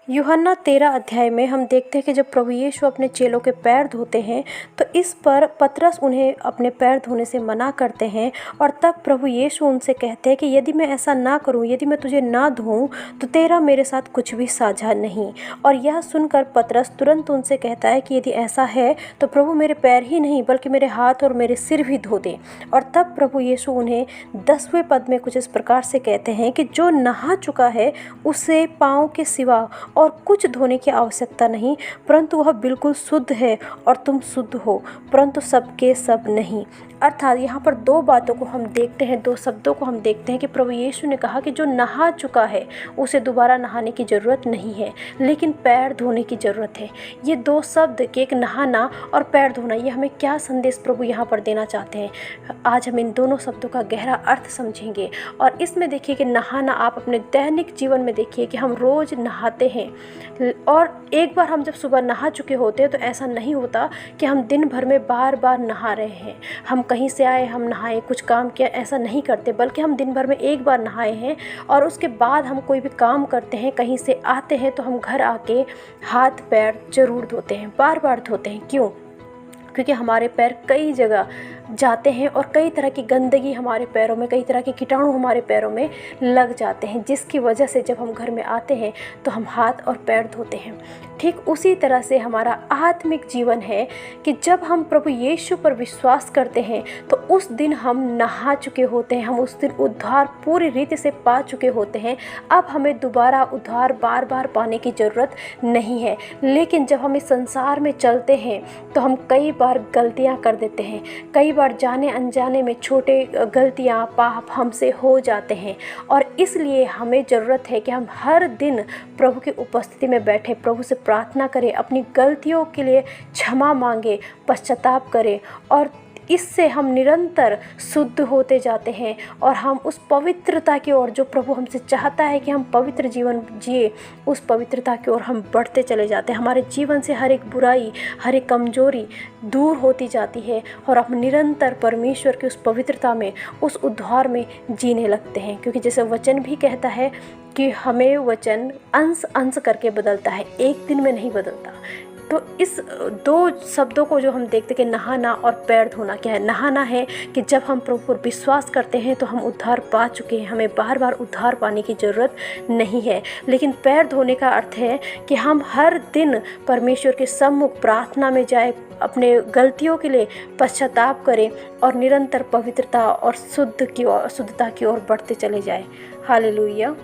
यूहन्ना 13 अध्याय में हम देखते हैं कि जब प्रभु यीशु अपने चेलों के पैर धोते हैं तो इस पर पतरस उन्हें अपने पैर धोने से मना करते हैं और तब प्रभु यीशु उनसे कहते हैं कि यदि मैं ऐसा ना करूं, यदि मैं तुझे ना धोऊं तो तेरा मेरे साथ कुछ भी साझा नहीं। और यह सुनकर पतरस तुरंत उनसे कहता है कि यदि ऐसा है तो प्रभु मेरे पैर ही नहीं बल्कि मेरे हाथ और मेरे सिर भी धो दे। और तब प्रभु यीशु उन्हें 10वें पद में कुछ इस प्रकार से कहते हैं कि जो नहा चुका है उसे पाँव के सिवा और कुछ धोने की आवश्यकता नहीं, परंतु वह बिल्कुल शुद्ध है और तुम शुद्ध हो, परंतु सबके सब नहीं। अर्थात यहाँ पर दो बातों को हम देखते हैं, दो शब्दों को हम देखते हैं कि प्रभु यीशु ने कहा कि जो नहा चुका है उसे दोबारा नहाने की ज़रूरत नहीं है, लेकिन पैर धोने की ज़रूरत है। ये दो शब्द कि एक नहाना और पैर धोना, ये हमें क्या संदेश प्रभु यहाँ पर देना चाहते हैं, आज हम इन दोनों शब्दों का गहरा अर्थ समझेंगे। और इसमें देखिए कि नहाना, आप अपने दैनिक जीवन में देखिए कि हम रोज़ नहाते हैं और एक बार हम जब सुबह नहा चुके होते हैं तो ऐसा नहीं होता कि हम दिन भर में बार बार नहा रहे हैं। हम कहीं से आए, हम नहाए, कुछ काम किया, ऐसा नहीं करते, बल्कि हम दिन भर में एक बार नहाए हैं और उसके बाद हम कोई भी काम करते हैं, कहीं से आते हैं तो हम घर आके हाथ पैर जरूर धोते हैं, बार बार धोते हैं। क्यों? क्योंकि हमारे पैर कई जगह जाते हैं और कई तरह की गंदगी हमारे पैरों में, कई तरह के कीटाणु हमारे पैरों में लग जाते हैं, जिसकी वजह से जब हम घर में आते हैं तो हम हाथ और पैर धोते हैं। ठीक उसी तरह से हमारा आत्मिक जीवन है कि जब हम प्रभु यीशु पर विश्वास करते हैं तो उस दिन हम नहा चुके होते हैं, हम उस दिन उद्धार पूरी रीति से पा चुके होते हैं। अब हमें दोबारा उद्धार बार बार पाने की ज़रूरत नहीं है। लेकिन जब हम इस संसार में चलते हैं तो हम कई बार गलतियां कर देते हैं, कई बार जाने अनजाने में छोटे गलतियां, पाप हमसे हो जाते हैं। और इसलिए हमें ज़रूरत है कि हम हर दिन प्रभु की उपस्थिति में बैठे प्रभु से प्रार्थना करें, अपनी गलतियों के लिए क्षमा मांगे, पश्चाताप करें, और इससे हम निरंतर शुद्ध होते जाते हैं और हम उस पवित्रता की ओर, जो प्रभु हमसे चाहता है कि हम पवित्र जीवन जिए, उस पवित्रता की ओर हम बढ़ते चले जाते हैं। हमारे जीवन से हर एक बुराई, हर एक कमजोरी दूर होती जाती है और हम निरंतर परमेश्वर की उस पवित्रता में, उस उद्धार में जीने लगते हैं। क्योंकि जैसे वचन भी कहता है कि हमें वचन अंश अंश करके बदलता है, एक दिन में नहीं बदलता। तो इस दो शब्दों को जो हम देखते कि नहाना और पैर धोना क्या है। नहाना है कि जब हम प्रभु पर विश्वास करते हैं तो हम उद्धार पा चुके हैं, हमें बार बार उद्धार पाने की ज़रूरत नहीं है। लेकिन पैर धोने का अर्थ है कि हम हर दिन परमेश्वर के सम्मुख प्रार्थना में जाए, अपने गलतियों के लिए पश्चाताप करें और निरंतर पवित्रता और शुद्धता की ओर बढ़ते चले जाए। हालेलुया।